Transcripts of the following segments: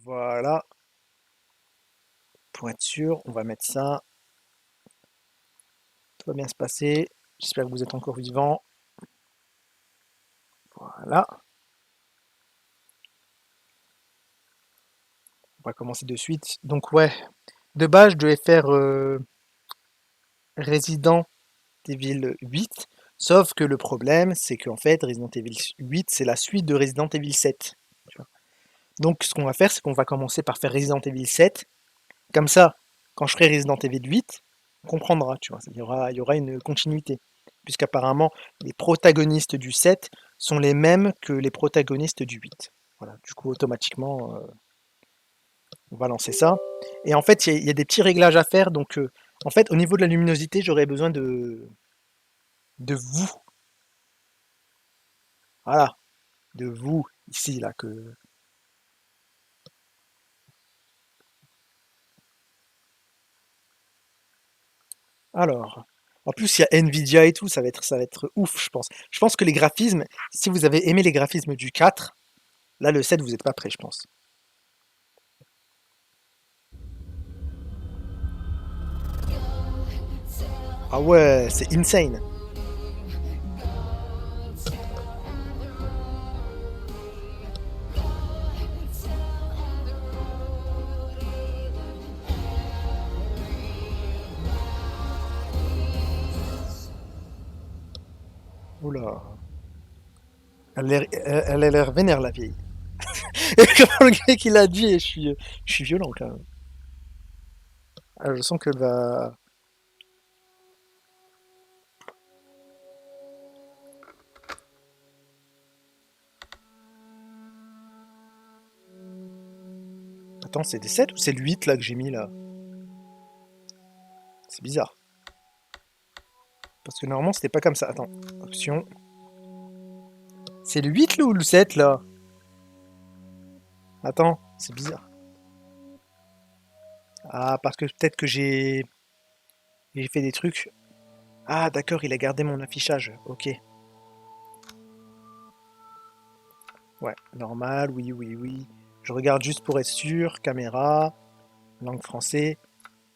Voilà, pour être sûr, on va mettre ça. Tout va bien se passer. J'espère que vous êtes encore vivants. Voilà, on va commencer de suite. Donc ouais, de base, je devais faire Resident Evil 8, sauf que le problème, c'est qu'en fait, Resident Evil 8, c'est la suite de Resident Evil 7. Tu vois. Donc ce qu'on va faire, c'est qu'on va commencer par faire Resident Evil 7. Comme ça, quand je ferai Resident Evil 8, on comprendra, tu vois. Il y aura une continuité. Puisqu'apparemment, les protagonistes du 7 sont les mêmes que les protagonistes du 8. Voilà, du coup, automatiquement, on va lancer ça. Et en fait, il y a des petits réglages à faire. Donc, en fait, au niveau de la luminosité, j'aurais besoin de vous. Voilà, de vous, ici, là, que... Alors, en plus, il y a Nvidia et tout, ça va être ouf, je pense. Je pense que les graphismes, si vous avez aimé les graphismes du 4, là, le 7, vous n'êtes pas prêt, je pense. Ah ouais, c'est insane. Oula. Elle a l'air vénère, la vieille. Et comment le gars qui l'a dit, je suis violent, quand même. Ah, je sens qu'elle va... Attends, c'est des 7 ou c'est le 8, là, que j'ai mis, là? C'est bizarre. Parce que normalement, c'était pas comme ça. Attends, option. C'est le 8, là, ou le 7, là? Attends, c'est bizarre. Ah, parce que peut-être que j'ai fait des trucs. Ah, d'accord, il a gardé mon affichage. Ok. Ouais, normal, oui, oui, oui. Je regarde juste pour être sûr. Caméra, langue français,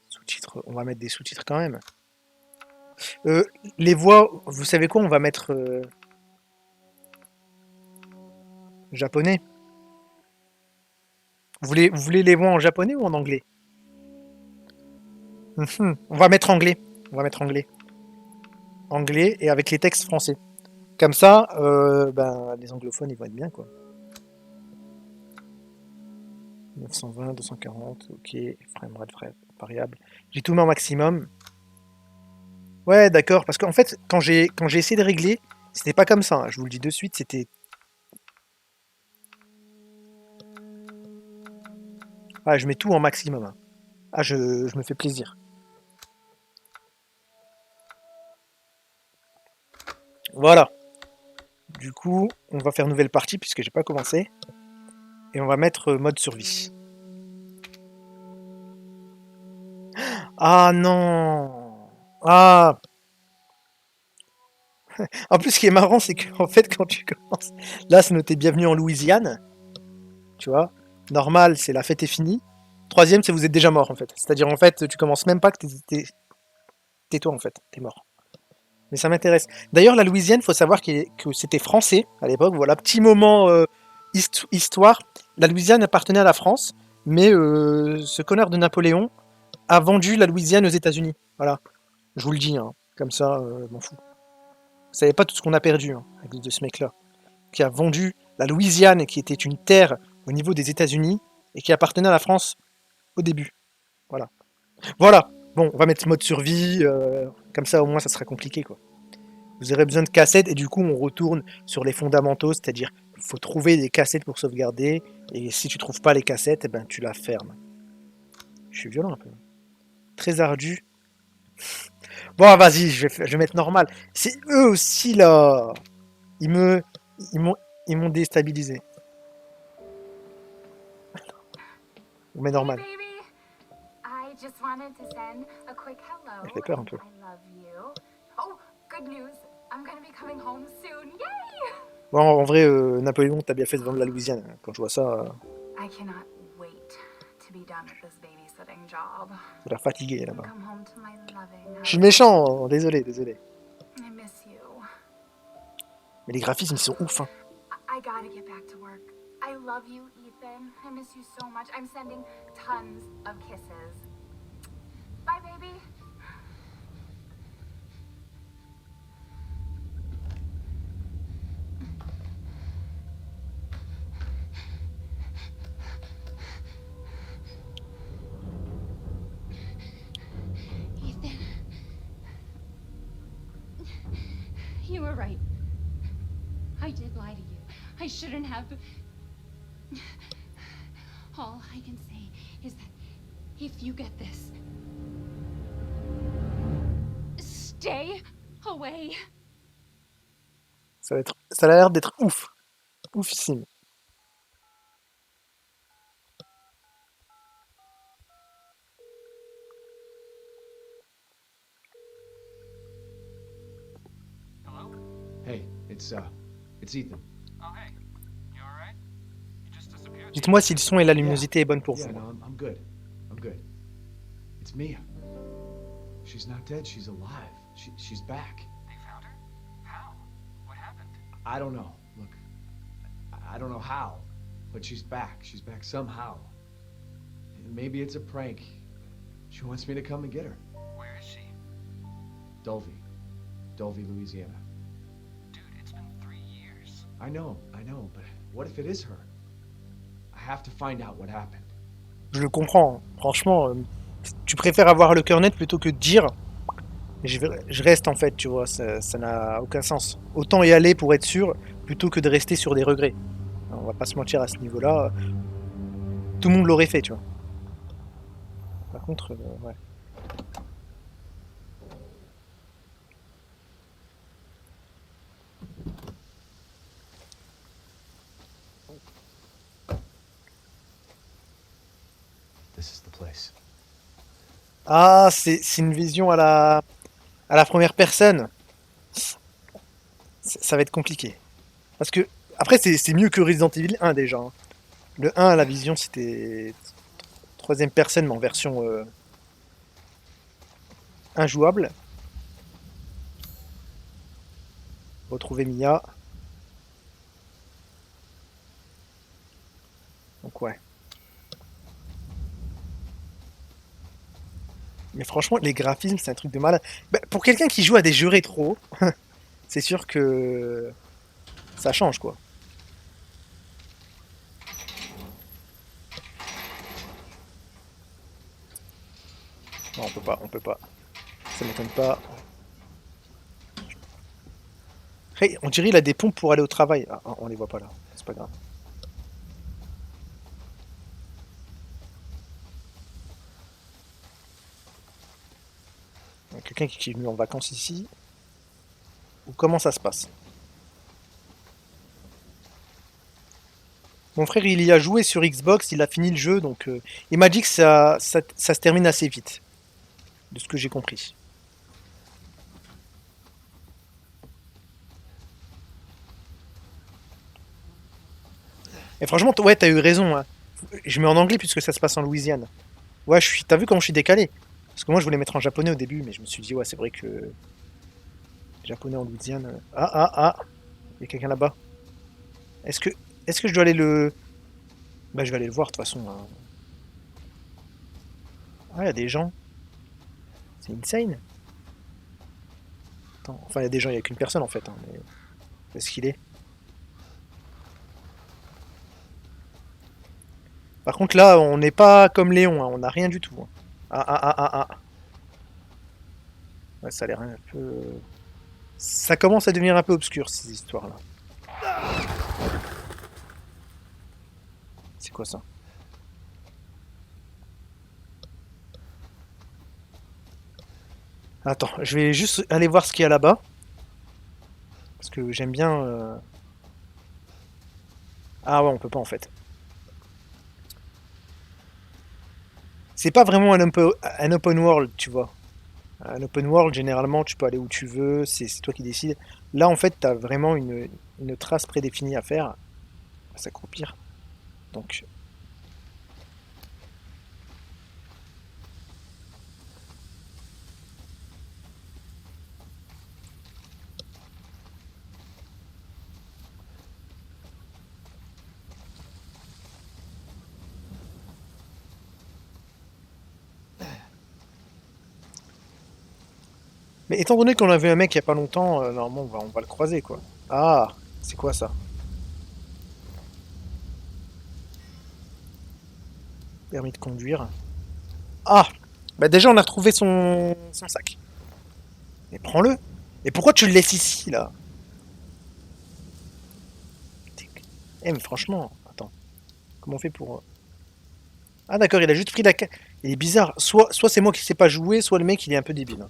sous-titres. On va mettre des sous-titres quand même. Euh, les voix, vous savez quoi? On va mettre japonais. Vous voulez les voix en japonais ou en anglais? Mhm. On va mettre anglais. On va mettre anglais. Anglais et avec les textes français. Comme ça, ben, les anglophones, ils vont être bien, quoi. 920, 240, ok. Framerate variable. J'ai tout mis en maximum. Ouais, d'accord. Parce qu'en fait, quand j'ai essayé de régler, c'était pas comme ça, hein. Je vous le dis de suite, c'était... Ah, je mets tout en maximum, hein. Ah, je me fais plaisir. Voilà. Du coup, on va faire nouvelle partie puisque j'ai pas commencé. Et on va mettre mode survie. Ah non! Ah! En plus, ce qui est marrant, c'est qu'en fait, quand tu commences, là, c'est noté bienvenue en Louisiane, tu vois. Normal, c'est la fête est finie. Troisième, c'est vous êtes déjà mort, en fait. C'est-à-dire, en fait, tu commences même pas que t'es toi, en fait. T'es mort. Mais ça m'intéresse. D'ailleurs, la Louisiane, faut savoir que c'était français à l'époque. Voilà, petit moment histoire. La Louisiane appartenait à la France, mais ce connard de Napoléon a vendu la Louisiane aux États-Unis. Voilà, je vous le dis, hein. Comme ça, je m'en fous. Vous savez pas tout ce qu'on a perdu, hein, à cause de ce mec-là, qui a vendu la Louisiane, qui était une terre au niveau des États-Unis et qui appartenait à la France au début. Voilà. Voilà. Bon, on va mettre mode survie. Comme ça, au moins, ça sera compliqué, quoi. Vous aurez besoin de cassettes et du coup, on retourne sur les fondamentaux, c'est-à-dire il faut trouver des cassettes pour sauvegarder. Et si tu trouves pas les cassettes, eh ben, tu la fermes. Je suis violent un peu. Très ardu. Bon, vas-y, je vais mettre normal. C'est eux aussi là. Ils me, ils m'ont, ils m'ont déstabilisé. On met Hey, normal. baby. I just wanted to send a quick Elle fait hello peur un and peu. I love you. Oh, good news. I'm gonna be coming home soon. Yay! Bon, en vrai, Napoléon, t'as bien fait de vendre la Louisiane, hein. Quand je vois ça, I cannot wait to be done with this babysitting job Ça a l'air fatigué and là-bas. come home to my loving Je suis husband. méchant, désolé. I miss you. Mais les graphismes, ils sont ouf, hein. I gotta get back to work. I love you, Ethan. I miss you so much. I'm sending tons of kisses. Bye, baby. Ethan. You were right. I did lie to you. I shouldn't have. All I can say is that if you get this, stay away. Ça a l'air d'être ouf. Oufissime. Hello? Hey, it's Ethan. Oh, hey. You alright? You just disappeared. Dites-moi si le son et la luminosité est bonne pour Yeah, vous. no, I'm good. I'm good. It's Mia. She's not dead. She's alive. She's back. They found her? How? What happened? I don't know. Look, I don't know how, but she's back. She's back somehow. Maybe it's a prank. She wants me to come and get her. Where is she? Dulvey, Louisiana. Dude, it's been 3 years. I know, but what if it is her? I have to find out what happened. Je le comprends. Franchement, tu préfères avoir le cœur net plutôt que de dire. Je reste en fait, tu vois, ça n'a aucun sens. Autant y aller pour être sûr, plutôt que de rester sur des regrets. On va pas se mentir à ce niveau-là. Tout le monde l'aurait fait, tu vois. Par contre, ouais. This is the place. Ah, c'est une vision à la première personne. Ça va être compliqué. Parce que, après, c'est mieux que Resident Evil 1 déjà, hein. Le 1, la vision, c'était troisième personne, mais en version injouable. Retrouver Mia. Donc ouais. Mais franchement, les graphismes, c'est un truc de malade. Bah, pour quelqu'un qui joue à des jeux rétro, c'est sûr que ça change, quoi. Non, on peut pas. Ça m'étonne pas. Hey, on dirait il a des pompes pour aller au travail. Ah, on les voit pas là, c'est pas grave. Il y a quelqu'un qui est venu en vacances ici. Ou comment ça se passe? Mon frère, il y a joué sur Xbox, il a fini le jeu, donc il m'a dit que ça se termine assez vite, de ce que j'ai compris. Et franchement, ouais, t'as eu raison, hein. Je mets en anglais puisque ça se passe en Louisiane. Ouais, t'as vu comment je suis décalé? Parce que moi, je voulais mettre en japonais au début, mais je me suis dit, ouais, c'est vrai que japonais en Louisiane. Ah, il y a quelqu'un là-bas. Est-ce que, est-ce que je dois aller le, bah, je vais aller le voir de toute façon, hein. Ah, il y a des gens. C'est insane. Attends, enfin, il y a des gens, il n'y a qu'une personne en fait, hein, mais où est-ce qu'il est? Par contre, là, on n'est pas comme Léon, hein, on n'a rien du tout, hein. Ah. Ouais, ça a l'air un peu. Ça commence à devenir un peu obscur, ces histoires-là. C'est quoi ça? Attends, je vais juste aller voir ce qu'il y a là-bas. Parce que j'aime bien. Ah ouais, on peut pas en fait. C'est pas vraiment un open world, tu vois. Un open world, généralement, tu peux aller où tu veux, c'est toi qui décides. Là, en fait, t'as vraiment une trace prédéfinie à faire. À s'accroupir. Donc. Mais étant donné qu'on a vu un mec il y a pas longtemps, normalement on va le croiser quoi. Ah, c'est quoi ça? Permis de conduire. Ah! Bah déjà on a retrouvé son sac. Mais prends-le! Et pourquoi tu le laisses ici là? Eh mais franchement, attends. Comment on fait pour... Ah d'accord, il a juste pris la... Il est bizarre. Soit c'est moi qui sais pas jouer, soit le mec il est un peu débile.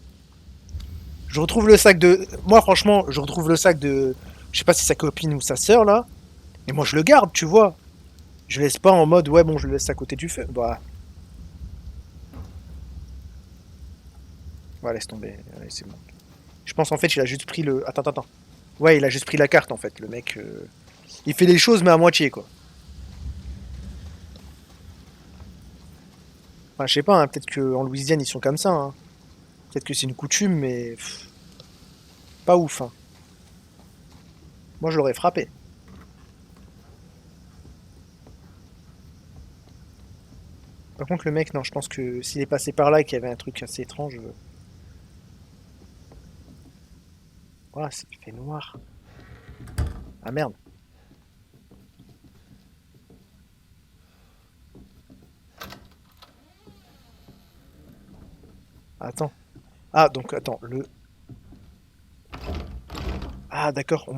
Je retrouve le sac de... Moi franchement, je retrouve le sac de... Je sais pas si sa copine ou sa sœur là. Mais moi je le garde, tu vois. Je laisse pas en mode ouais bon je le laisse à côté du feu. Bah... Ouais laisse tomber, allez, c'est bon. Je pense en fait il a juste pris le... Attends. Ouais il a juste pris la carte en fait, le mec... Il fait les choses mais à moitié quoi. Enfin je sais pas, hein, peut-être qu'en Louisiane ils sont comme ça. Hein. Peut-être que c'est une coutume mais... pas ouf. Hein. Moi je l'aurais frappé. Par contre, le mec, non, je pense que s'il est passé par là et qu'il y avait un truc assez étrange. Voilà, c'est fait noir. Ah merde. Attends. Ah, donc attends, le. Ah, d'accord, on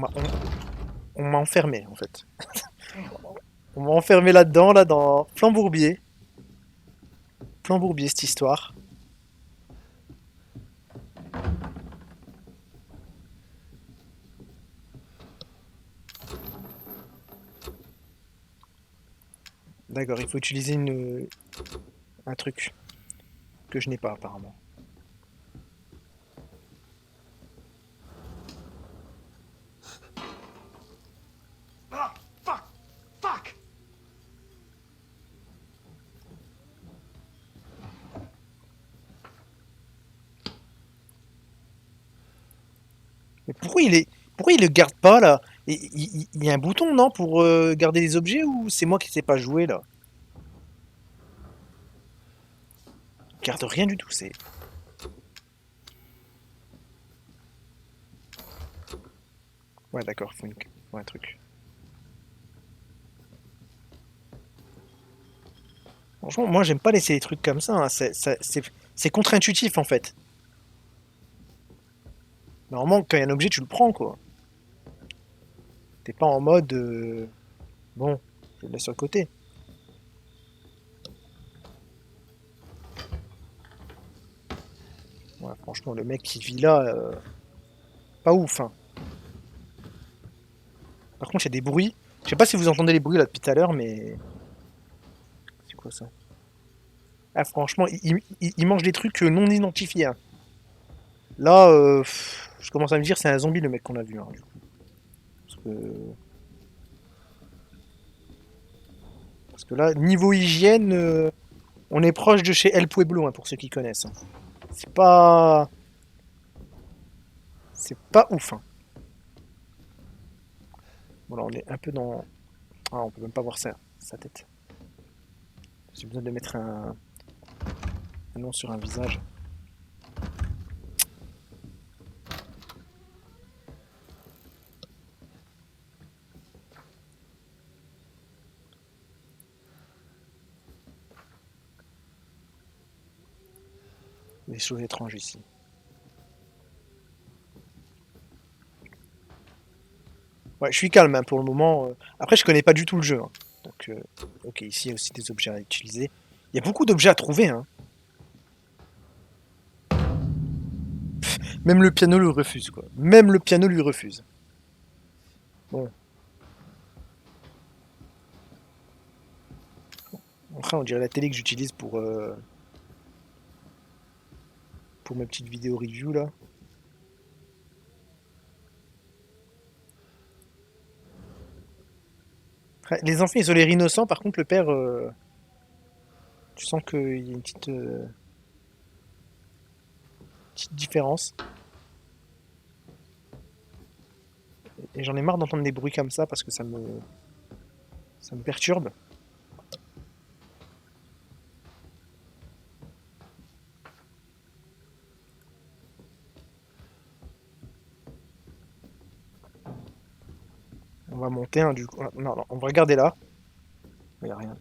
m'a enfermé en fait. On m'a enfermé là-dedans, là, dans Flambourbier. Flambourbier, cette histoire. D'accord, il faut utiliser un truc que je n'ai pas apparemment. Ah, fuck! Fuck! Mais pourquoi il le garde pas là? Il y a un bouton, non, pour garder les objets ou c'est moi qui sais pas jouer là? Il garde rien du tout, c'est. Ouais, d'accord, faut un truc. Franchement, moi j'aime pas laisser les trucs comme ça. Hein. C'est contre-intuitif en fait. Normalement, quand il y a un objet, tu le prends quoi. T'es pas en mode. Bon, je le laisse sur le côté. Ouais, franchement, le mec qui vit là, pas ouf. Hein. Par contre, il y a des bruits. Je sais pas si vous entendez les bruits là depuis tout à l'heure, mais. C'est quoi ça? Ah, franchement, il mange des trucs non identifiés. Hein. Là, je commence à me dire c'est un zombie le mec qu'on a vu. Hein, du coup. Parce que... Parce que là, niveau hygiène, on est proche de chez El Pueblo, hein, pour ceux qui connaissent. Hein. C'est pas... C'est pas ouf. Hein. Voilà, on est un peu dans... Ah, on peut même pas voir ça, sa tête. J'ai besoin de mettre un nom sur un visage. Des choses étranges ici. Ouais, je suis calme hein, pour le moment. Après, je connais pas du tout le jeu. Hein. Donc, ok, ici il y a aussi des objets à utiliser. Il y a beaucoup d'objets à trouver. Hein. Même le piano lui refuse, quoi. Même le piano lui refuse. Bon. Enfin, on dirait la télé que j'utilise pour mes petites vidéos review, là. Ouais, les enfants, ils ont l'air innocents. Par contre, le père, tu sens qu'il y a une petite différence. Et j'en ai marre d'entendre des bruits comme ça parce que ça me perturbe. va monter, hein, du coup. Non, non, on va regarder là. Il n'y a rien.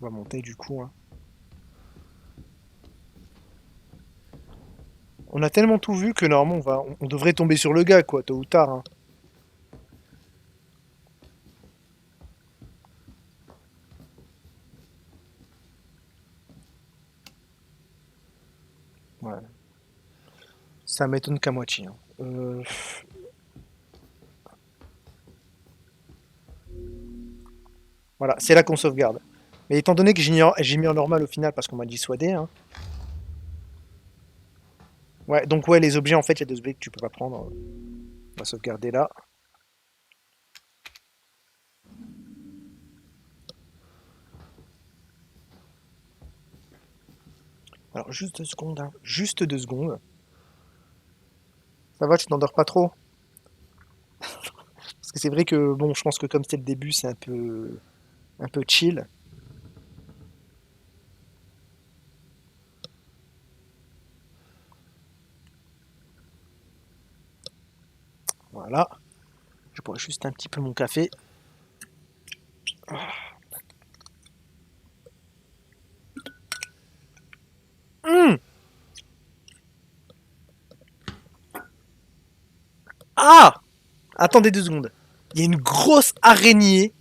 On va monter du coup, hein. On a tellement tout vu que normalement on devrait tomber sur le gars, quoi, tôt ou tard, hein. Ouais. Ça m'étonne qu'à moitié, hein. Voilà, c'est là qu'on sauvegarde. Mais étant donné que j'ai mis en normal au final parce qu'on m'a dissuadé, hein. Ouais, donc ouais, les objets, en fait, il y a des objets que tu peux pas prendre. On va sauvegarder là. Alors, juste 2 secondes, hein. Juste 2 secondes. Ça va, tu t'endors pas trop? Parce que c'est vrai que, bon, je pense que comme c'est le début, c'est un peu chill. Voilà. Je bois juste un petit peu mon café. Hum. Ah! Attendez 2 secondes. Il y a une grosse araignée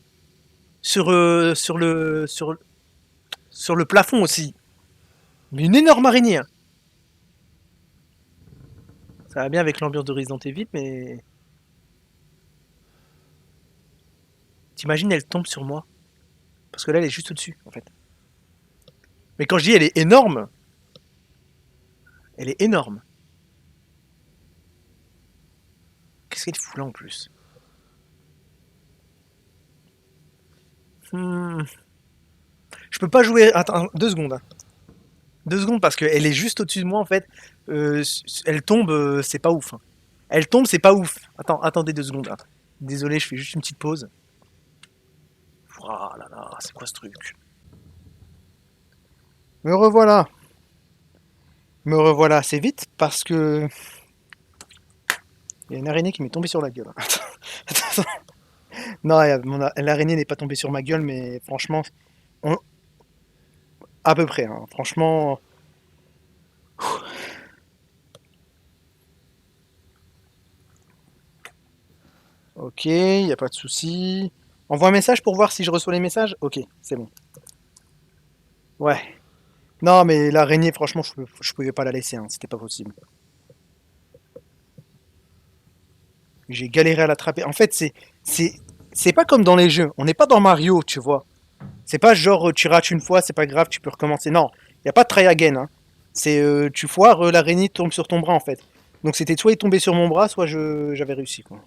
sur le plafond aussi. Mais une énorme araignée, hein. Ça va bien avec l'ambiance de Resident Evil, mais... T'imagines, elle tombe sur moi. Parce que là, elle est juste au-dessus, en fait. Mais quand je dis elle est énorme, elle est énorme. Qu'est-ce qu'elle fout là en plus? Hmm. Je peux pas jouer... Attends, 2 secondes, hein. 2 secondes parce qu'elle est juste au-dessus de moi, en fait. Elle tombe, c'est pas ouf, hein. Elle tombe, c'est pas ouf. Attendez 2 secondes, hein. Désolé, je fais juste une petite pause. Oh là là, c'est quoi ce truc? Me revoilà. Me revoilà assez vite parce que il y a une araignée qui m'est tombée sur la gueule. Attends. Non, l'araignée n'est pas tombée sur ma gueule, mais franchement, on- à peu près, hein. Franchement, ok, il n'y a pas de souci. Envoie un message pour voir si je reçois les messages. Ok, c'est bon. Ouais. Non, mais l'araignée, franchement, je pouvais pas la laisser, hein. C'était pas possible. J'ai galéré à l'attraper. En fait, c'est, c'est pas comme dans les jeux. On n'est pas dans Mario, tu vois. C'est pas genre tu rates une fois, c'est pas grave, tu peux recommencer. Non, il y a pas de try again, hein. C'est tu foires, l'araignée tombe sur ton bras en fait. Donc c'était soit il tombait sur mon bras, soit j'avais réussi quoi.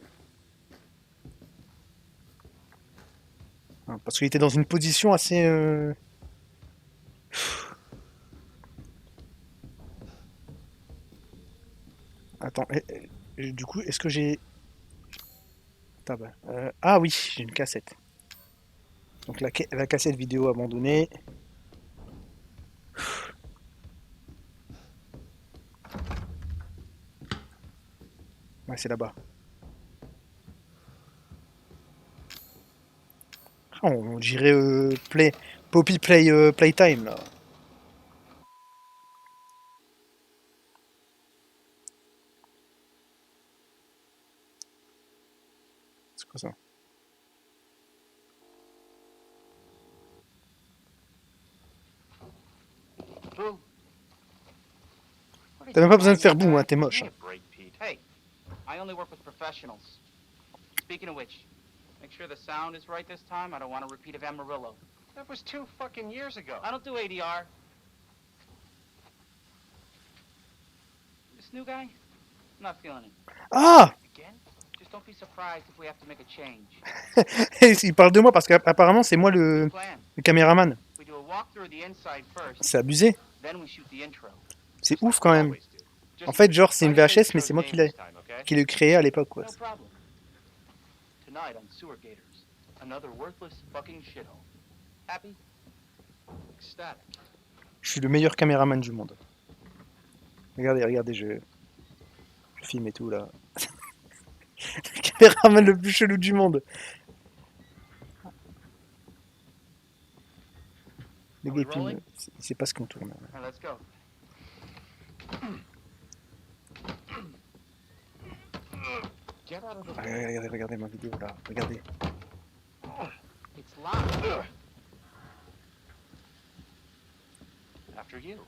Hein, parce qu'il était dans une position assez. Attends, du coup, est-ce que j'ai. Attends, bah, ah oui, j'ai une cassette. Donc la cassette vidéo abandonnée. Ouais, c'est là-bas. Ah, on dirait Poppy Playtime là. C'est quoi ça? Boo. What are T'as you même pas besoin de crying faire like boum, hein, that? t'es moche, Give me hein. a break, Pete. Hey, I only work with professionals. Speaking of which, make sure the sound is right this time. I don't want a repeat of Amarillo. That was 2 fucking years ago. I don't do ADR. This new guy, I'm not feeling it. Ah! Again? Just don't be surprised if we have to make a change. Il parle de moi parce qu'apparemment c'est moi New plan. le caméraman. We do a walkthrough of the inside first, C'est abusé. then we shoot the intro. C'est Just ouf like quand we même. always do. En Just fait, genre, c'est une try to say the VHS, mais c'est moi show's name this time, okay? qui l'ai créé à l'époque, quoi. no problem. Tonight on Sewer Gators, another worthless fucking shithole. Happy? Ecstatic. Je suis le meilleur caméraman du monde. Regardez, regardez, je filme et tout, là. Le caméraman le plus chelou du monde. Le gars, il sait pas ce qu'on tourne. All right, let's go. Get out of the way. Regardez ma vidéo là. Regardez. It's locked. After you.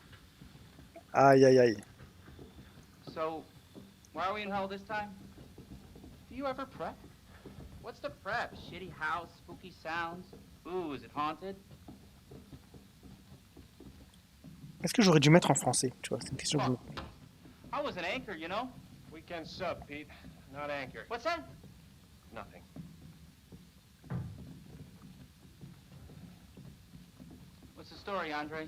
Aïe aïe aïe. So, why are we in hell this time? Do you ever prep? What's the prep? Shitty house, spooky sounds. Ooh, is it haunted? Est-ce que j'aurais dû mettre en français? Tu vois, c'est une question que je me... Fuck me. I was an anchor, you know? Weekend sub, Pete. Not anchor. What's that? Nothing. What's the story, Andre?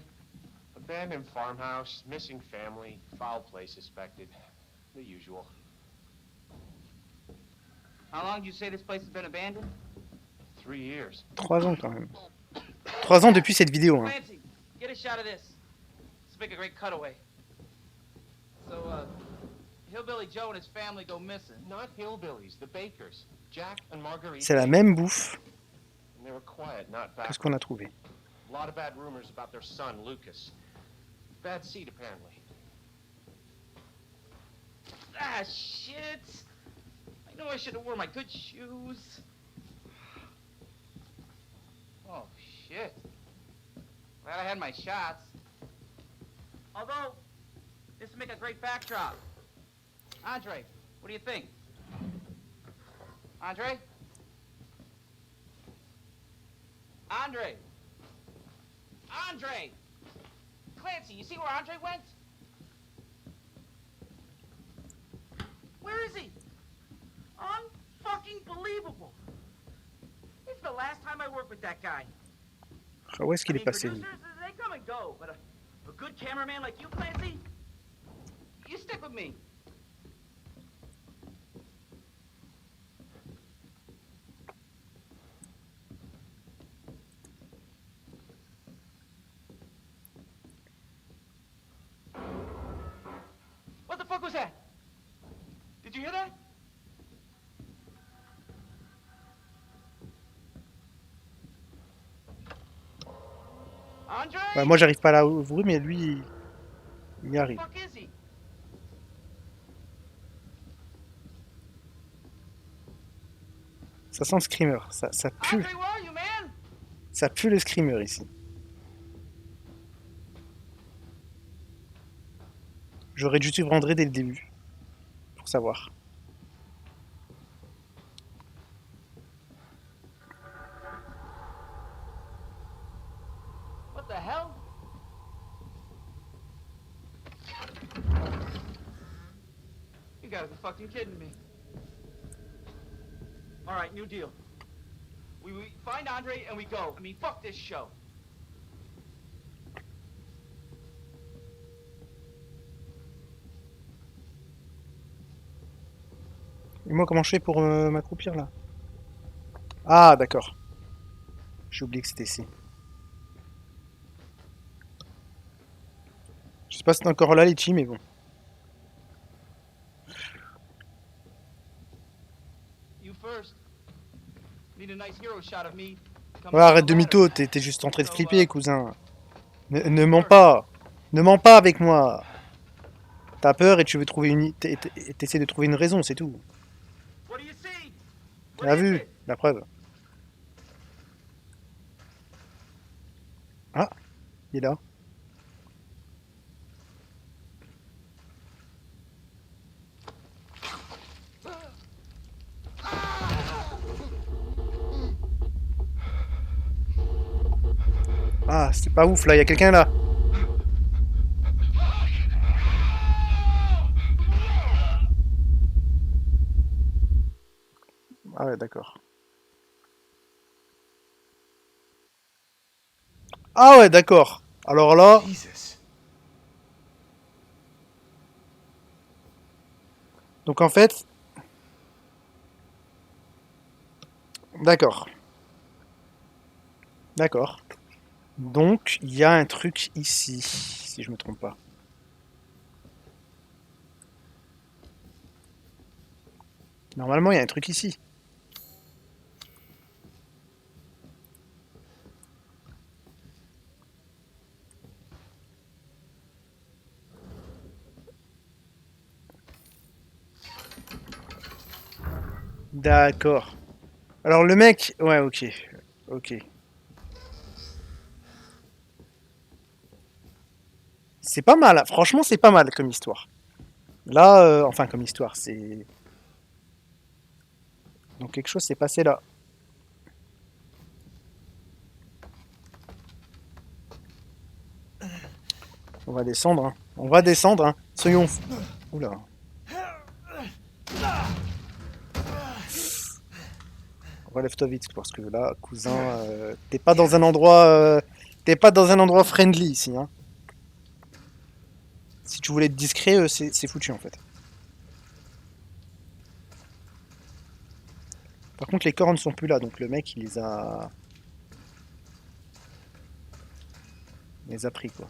Abandoned farmhouse, missing family, foul play suspected. The usual. How long did you say this place has been abandoned? 3 years. 3 ans quand même. 3 ans depuis cette vidéo. Hein. Clancy, get a shot of this. Let's make a great cutaway. So, Hillbilly Joe and his family go missing. Not hillbillies, the Bakers. Jack and Marguerite. C'est la même bouffe And they were quiet, not que back. ce qu'on a trouvé. A lot of bad rumors about their son, Lucas. Bad seed, apparently. Ah, shit! I know I should have worn my good shoes. Oh, shit. Glad I had my shots. Although, this would make a great backdrop. Andre, what do you think? Andre? Andre! Andre! Clancy, you see where Andre went? Where is he? Unfucking believable. It's the last time I worked with that guy. Ah, où est-ce qu'il est passé lui? Producers, they come and go, but a good cameraman like you, Clancy, you stick with me. What the fuck was that? Did you hear that? Andre? Ouais, moi j'arrive pas à l'ouvrir, mais lui il y arrive. Fuck is he? Ça sent le screamer, ça pue, Andre, where are you, man? ça pue le screamer ici. J'aurais dû suivre André dès le début, pour savoir. What the hell? You gotta be fucking kidding me. All right, new deal. We find Andre and we go. I mean, fuck this show. Et moi comment je fais pour m'accroupir là? Ah d'accord. J'ai oublié que c'était ici. Je sais pas si c'est encore là Litchi, mais bon. You first. Need a nice hero shot of me. Ouais, arrête de mytho, t'es juste en train de flipper, cousin. Ne mens pas. Ne mens pas avec moi. T'as peur et tu veux trouver une... T'essaies de trouver une raison, c'est tout. What do you see? T'as vu, la preuve. Ah, il est là. Ah, c'est pas ouf là, il y a quelqu'un là. Ah ouais, d'accord. Ah ouais, d'accord. Alors là, Jesus. donc en fait... D'accord. D'accord. Donc, il y a un truc ici, si je me trompe pas. Normalement, il y a un truc ici. D'accord. Alors le mec... Ouais, ok. Ok. C'est pas mal. Franchement, c'est pas mal comme histoire. Là, enfin comme histoire, c'est... Donc quelque chose s'est passé là. On va descendre, hein. On va descendre, hein. Soyons... Oula. Relève-toi vite, parce que là, cousin, t'es pas dans un endroit... T'es pas dans un endroit friendly ici, hein. Si tu voulais être discret, c'est foutu en fait. Par contre, les corps ne sont plus là, donc le mec, il les a pris, quoi.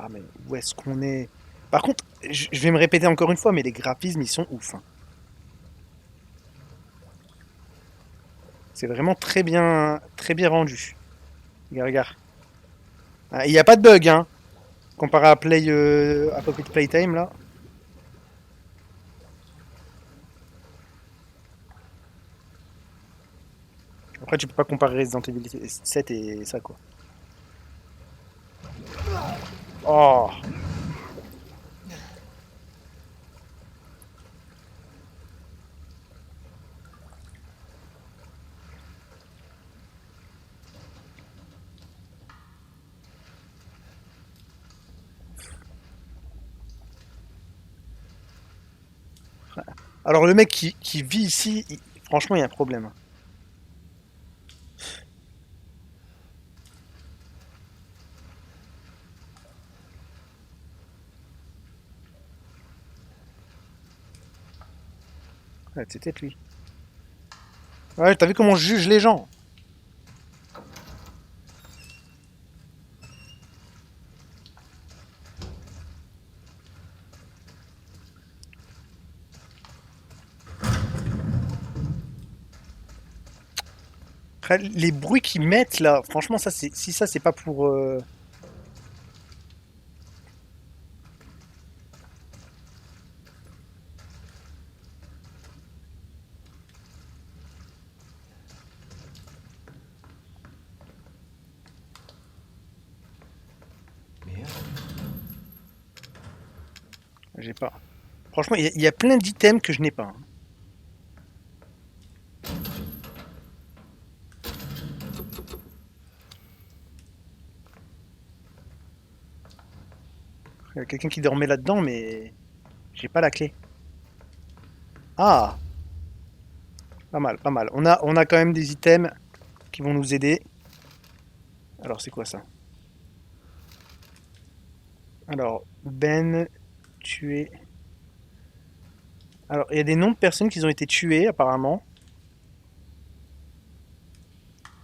Ah, mais où est-ce qu'on est? Par contre, je vais me répéter encore une fois, mais les graphismes, ils sont ouf, hein. C'est vraiment très bien rendu. Regarde, regarde. Ah, il n'y a pas de bug, hein, comparé à Pocket Playtime, là. Après, tu peux pas comparer Resident Evil 7 et ça, quoi. Oh! Alors, le mec qui vit ici, franchement, il y a un problème. Ouais, c'est peut-être lui. Ouais, t'as vu comment je juge les gens? Après, les bruits qu'ils mettent là, franchement, ça, si ça, c'est pas pour. Mia? J'ai pas. Franchement, il y a plein d'items que je n'ai pas, hein. Il y a quelqu'un qui dormait là-dedans, mais j'ai pas la clé. Ah! Pas mal, pas mal. On a quand même des items qui vont nous aider. Alors, c'est quoi ça? Alors, Ben, tué. Alors, il y a des noms de personnes qui ont été tuées, apparemment.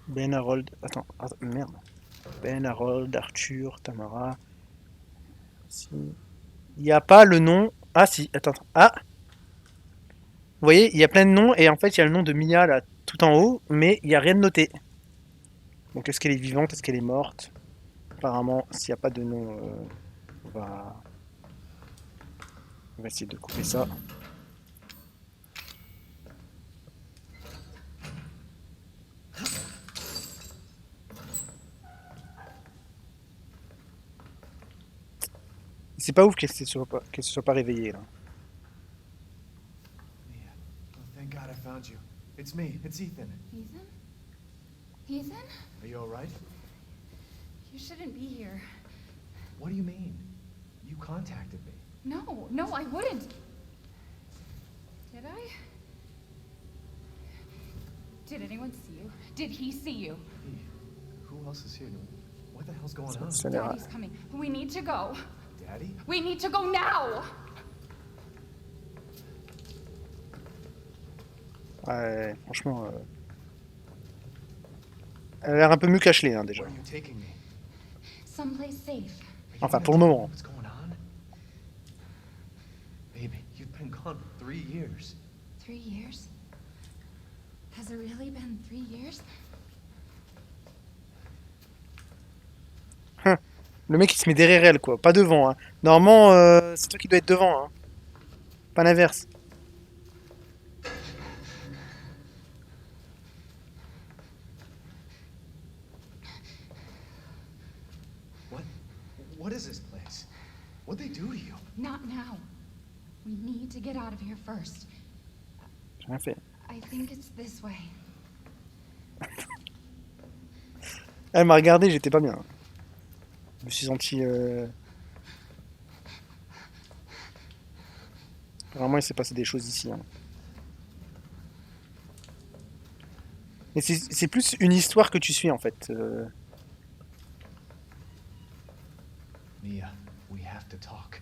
Ben, Harold. Attends, merde. Ben, Harold, Arthur, Tamara. Si. Il n'y a pas le nom. Ah, si, attends. Ah! Vous voyez, il y a plein de noms, et en fait, il y a le nom de Mia là, tout en haut, mais il n'y a rien de noté. Donc, est-ce qu'elle est vivante? Est-ce qu'elle est morte? Apparemment, s'il n'y a pas de nom, on va... on va essayer de couper ça. C'est pas ouf qu'elle se soit pas réveillée là. Mia. Oh, thank God I found you. It's me. It's Ethan. Ethan? Ethan? Are you all right? You shouldn't be here. What do you mean? You contacted me. No, I wouldn't. Did I? Did anyone see you? Did he see you? Hey, who else is here? What the hell's going on? Ça a l'air... Daddy's coming. We need to go. Daddy? We need to go now! Ouais, franchement, elle a l'air un peu mieux qu'Ashley, hein, déjà. Where are you taking me? Someplace safe. Are you Enfin, gonna pour le tell me moment. What's going on? Baby, you've been gone for 3 years. 3 years? Has it really been 3 years? Le mec, il se met derrière elle, quoi. Pas devant, hein. Normalement, c'est toi qui dois être devant, hein. Pas l'inverse. What is this place? What'd they do to you? Not now. We need to get out of here first. J'ai rien fait. I think it's this way. Elle m'a regardé, j'étais pas bien. Je me suis senti... Vraiment, il s'est passé des choses ici, hein. Mais c'est plus une histoire que tu suis, en fait. Mia, we have to talk.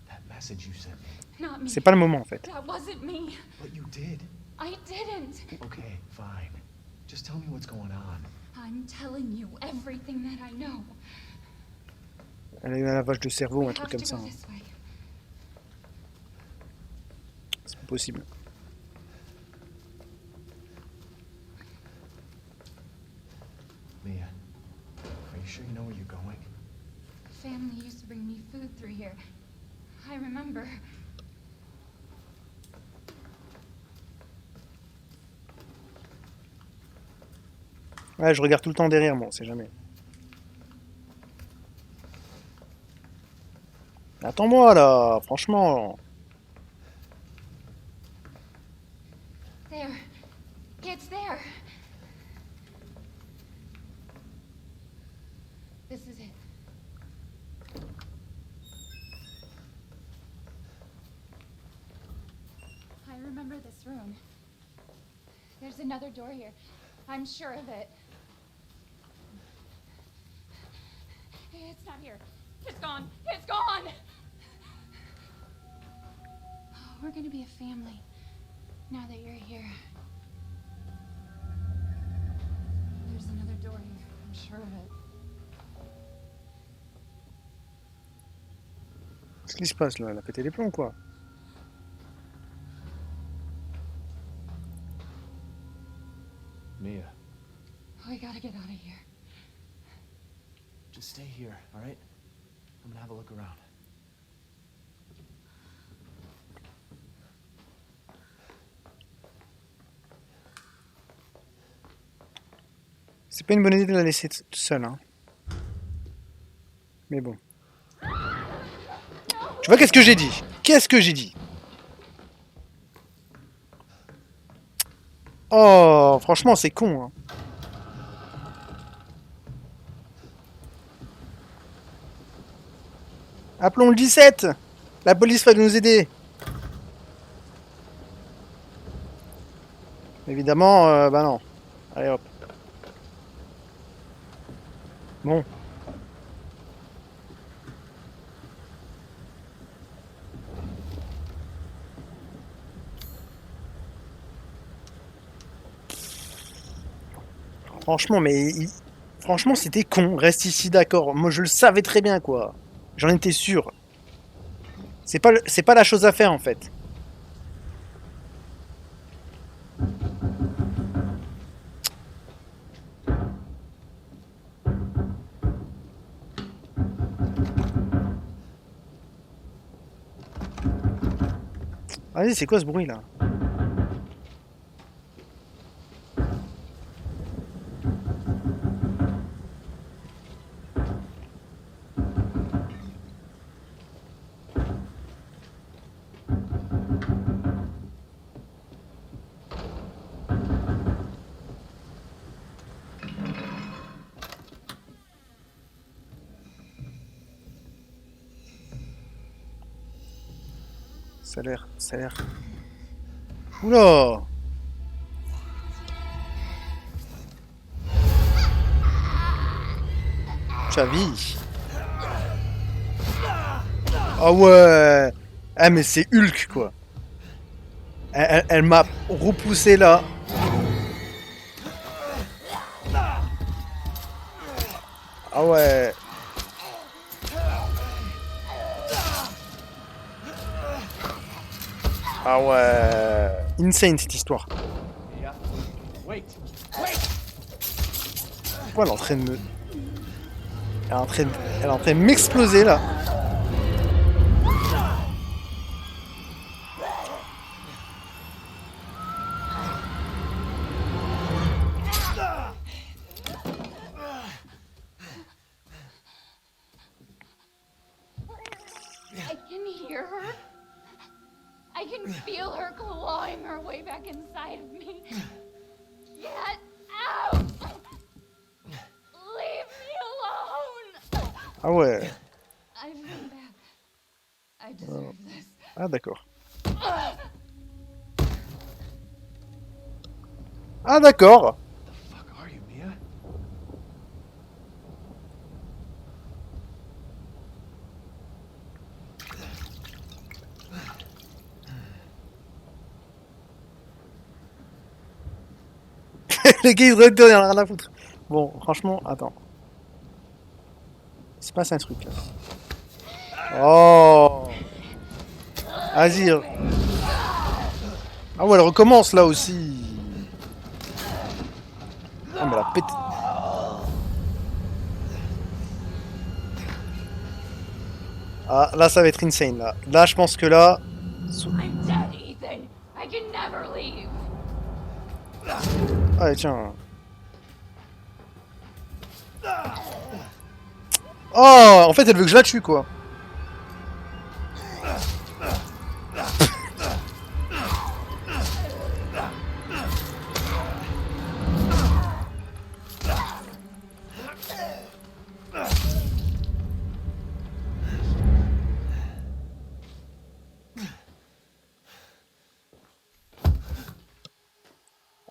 That message you sent me. Not me. C'est pas le moment, en fait. That wasn't me. But you did. I didn't. Okay, fine. Just tell me what's going on. I'm telling you everything that I know. Elle a eu un lavage de cerveau, We un truc have comme to ça, go hein. this way. C'est pas possible. Mia, are you sure you know where you're going? Family used to bring me food through here. I remember. Ouais, je regarde tout le temps derrière moi, on sait jamais. Attends-moi, là, franchement. There. It's there. This is it. I remember this room. There's another door here. I'm sure of it. It's not here. It's gone. It's gone. Oh, we're gonna be a family now that you're here. There's another door here. I'm sure of it. Qu'est-ce qui se passe, là? Elle a pété les plombs, quoi. Mia, We gotta get out of here. just stay here, all right? I'm gonna have a look around. C'est pas une bonne idée de la laisser toute seule, hein. Mais bon. Tu vois, qu'est-ce que j'ai dit? Qu'est-ce que j'ai dit? Oh, franchement, c'est con, hein. Appelons le 17. La police va nous aider. Évidemment, bah non. Allez hop. Bon. Franchement, franchement, c'était con. Reste ici, d'accord. Moi, je le savais très bien, quoi. J'en étais sûr. C'est pas la chose à faire, en fait. Vas-y, c'est quoi ce bruit, là? Ça a l'air... Oula! Chavi! Ah ouais! Ah mais c'est Hulk, quoi! Elle m'a repoussé là. Ah ouais. Ah ouais. Insane cette histoire. Mia, wait. Pourquoi elle est en train de me... Elle est en train de m'exploser là. I can hear her. I can feel her clawing her way back inside of me. Get out! Leave me alone! Ah ouais. I've been back. I deserve this. Ah d'accord. Ah d'accord. The fuck are you, Mia? Les gars ils se retournent, y'en a rien à foutre. Bon, franchement, attends. Il se passe un truc là. Oh. Vas-y. Ah ouais, elle recommence là aussi. Ah mais la pète. Ah là ça va être insane là. Là je pense que là... I'm dead, Ethan. I can never leave. Ah tiens. Oh, en fait elle veut que je la tue quoi.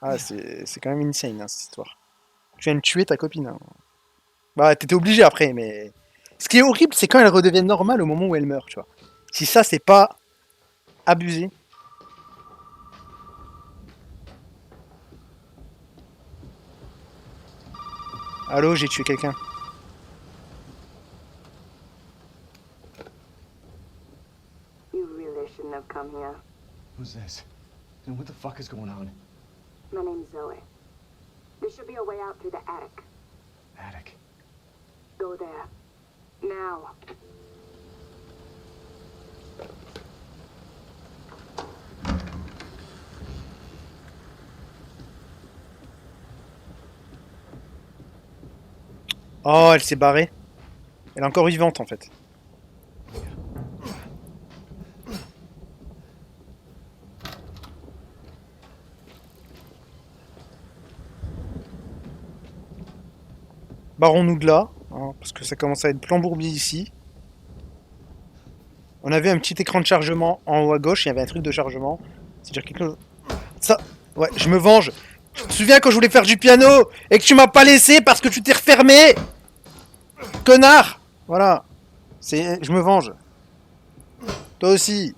Ah c'est quand même insane hein, cette histoire. Tu viens de tuer ta copine. Hein. Bah t'étais obligé après mais... Ce qui est horrible c'est quand elle redevient normale au moment où elle meurt tu vois. Si ça c'est pas abusé. Allô, j'ai tué quelqu'un. You really shouldn't have come here. Who's this? And what the fuck is going on? My name's Zoe. There should be a way out through the attic. Attic. Go there. Now. Oh, elle s'est barrée. Elle est encore vivante en fait. Barrons-nous de là, hein, parce que ça commence à être plan-bourbier ici. On avait un petit écran de chargement en haut à gauche, il y avait un truc de chargement. C'est-à-dire quelque chose... Ça, ouais, je me venge. Tu te souviens quand je voulais faire du piano et que tu m'as pas laissé parce que tu t'es refermé? Connard! Voilà. Je me venge. Toi aussi.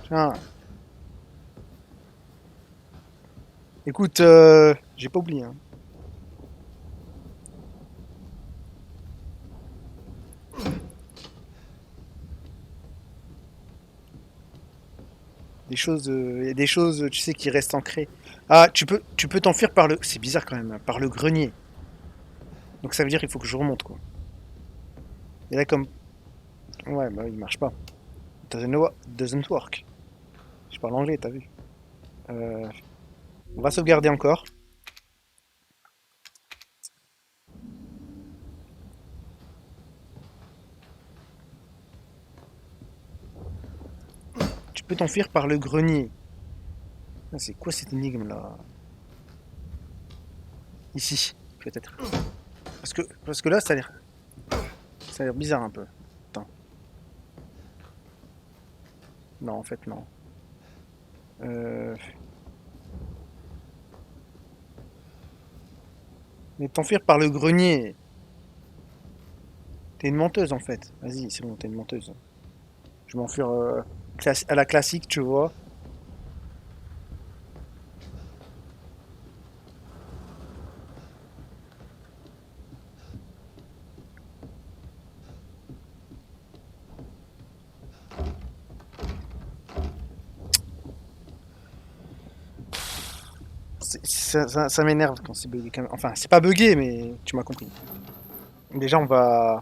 Tiens. Écoute, j'ai pas oublié. Hein. Y a des choses, tu sais, qui restent ancrées. Ah, tu peux t'enfuir par le... C'est bizarre quand même, hein, par le grenier. Donc ça veut dire qu'il faut que je remonte, quoi. Et là, comme... Ouais, bah il marche pas. Doesn't work. Je parle anglais, t'as vu. On va sauvegarder encore. Tu peux t'enfuir par le grenier. Ah, c'est quoi cette énigme là? Ici, peut-être. Parce que là, ça a l'air bizarre un peu. Attends. Non, en fait, non. Mais t'enfuir par le grenier. T'es une menteuse en fait. Vas-y, c'est bon, t'es une menteuse. Je vais m'enfuir à la classique, tu vois. Ça m'énerve quand c'est bugué. Enfin, c'est pas bugué, mais tu m'as compris. Déjà, on va...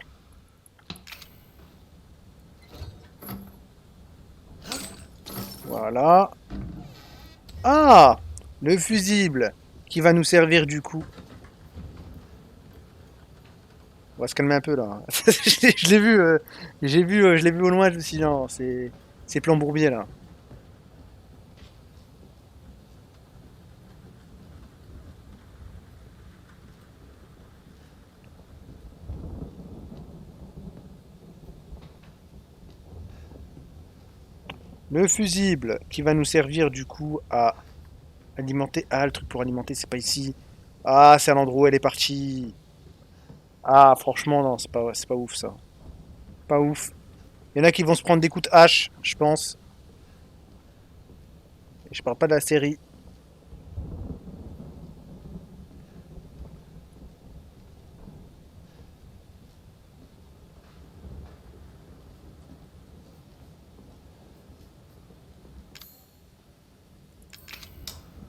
Voilà. Ah! Le fusible qui va nous servir du coup. On va se calmer un peu là. Je l'ai vu, je l'ai vu au loin, je me suis dit non, c'est plan Bourbier là. Le fusible qui va nous servir du coup à alimenter. Ah, le truc pour alimenter, c'est pas ici. Ah, c'est à l'endroit où elle est partie. Ah, franchement, non, c'est pas ouf ça. Pas ouf. Il y en a qui vont se prendre des coups de hache, je pense. Et je parle pas de la série.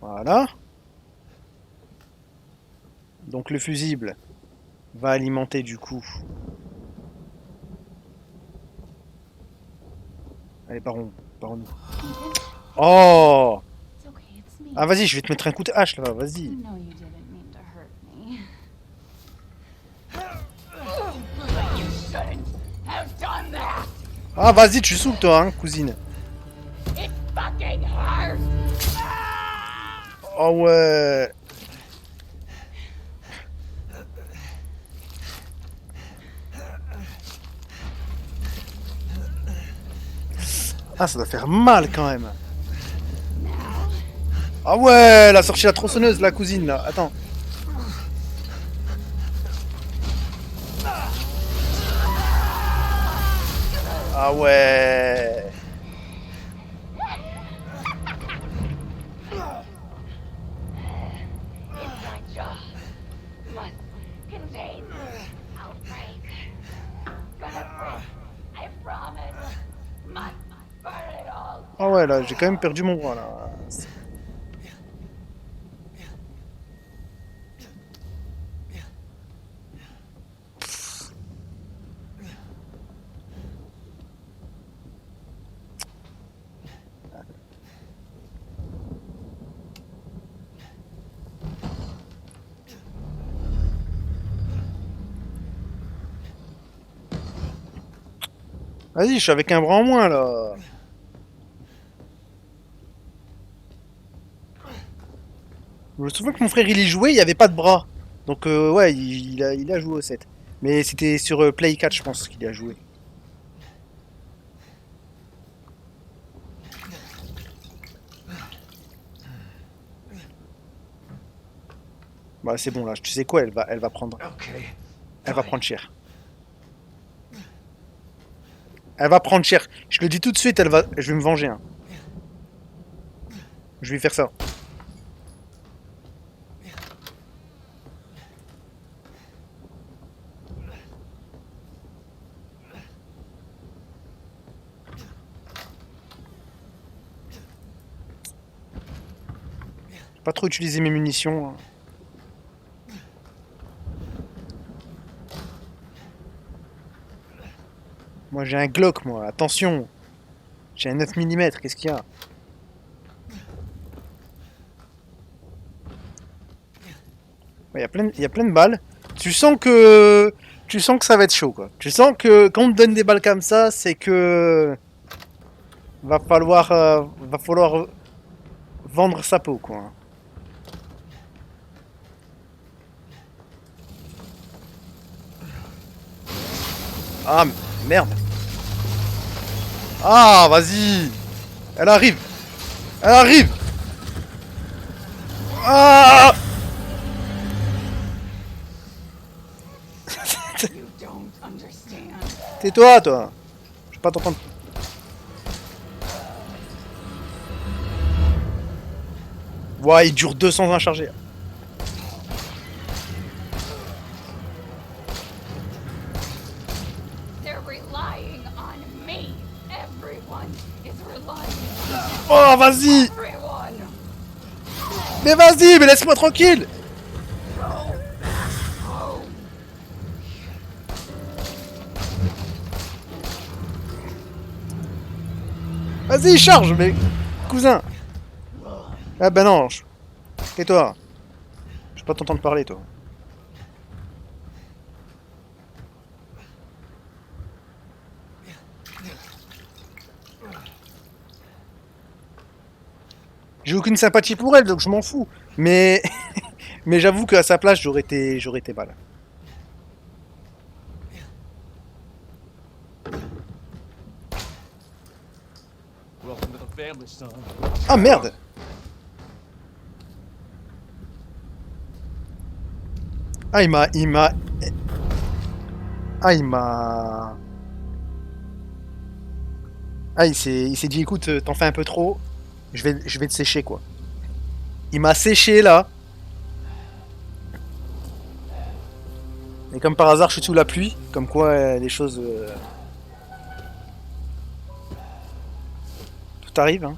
Voilà. Donc le fusible va alimenter du coup. Allez, par où? Oh! It's okay, it's me. Ah, vas-y, je vais te mettre un coup de hache là, vas-y. You know you didn't mean to hurt me. Ah, vas-y, tu saoules toi, hein, cousine. Oh ouais. Ah, ça doit faire mal quand même. Ah ouais, elle a sorti la tronçonneuse, la cousine là. Attends. Ah ouais. Ah ouais, là, j'ai quand même perdu mon bras là. Vas-y, je suis avec un bras en moins là. Je me souviens que mon frère il y jouait, il n'y avait pas de bras. Donc ouais, il a joué au 7. Mais c'était sur Play 4, je pense qu'il a joué. Bah c'est bon là, tu sais quoi, elle va prendre. Okay. Elle va prendre cher. Elle va prendre cher. Je le dis tout de suite, je vais me venger. Hein. Je vais lui faire ça. Pas trop utiliser mes munitions. Hein. Moi j'ai un Glock, moi, attention. J'ai un 9 mm, qu'est-ce qu'il y a? Il y a plein de balles. Tu sens que ça va être chaud, quoi. Tu sens que quand on te donne des balles comme ça, c'est que va falloir vendre sa peau, quoi. Ah merde. Ah vas-y. Elle arrive. Elle arrive. Ah. You don't understand. Tais-toi, toi. Je vais pas t'entendre. Ouais, il dure 200 ans chargé. They're relying on me. Everyone is relying on Oh, vas-y. everyone. Mais vas-y, mais laisse-moi tranquille. Vas-y, charge, mais... Cousin. Ah bah non. Tais-toi. Je vais pas t'entendre parler, toi. J'ai aucune sympathie pour elle, donc je m'en fous. Mais... mais j'avoue qu'à sa place, j'aurais été mal. Welcome to the family, son. Ah merde. Ah, il m'a... Ah, il m'a... Ah, il s'est dit, écoute, t'en fais un peu trop, je vais te sécher, quoi. Il m'a séché, là. Et comme par hasard, je suis sous la pluie. Comme quoi, les choses... Tout arrive, hein.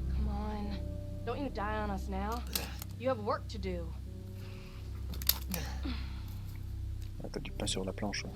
Come on. Don't you die on us now. You have work to do. Ah, t'as du pain sur la planche. Ouais.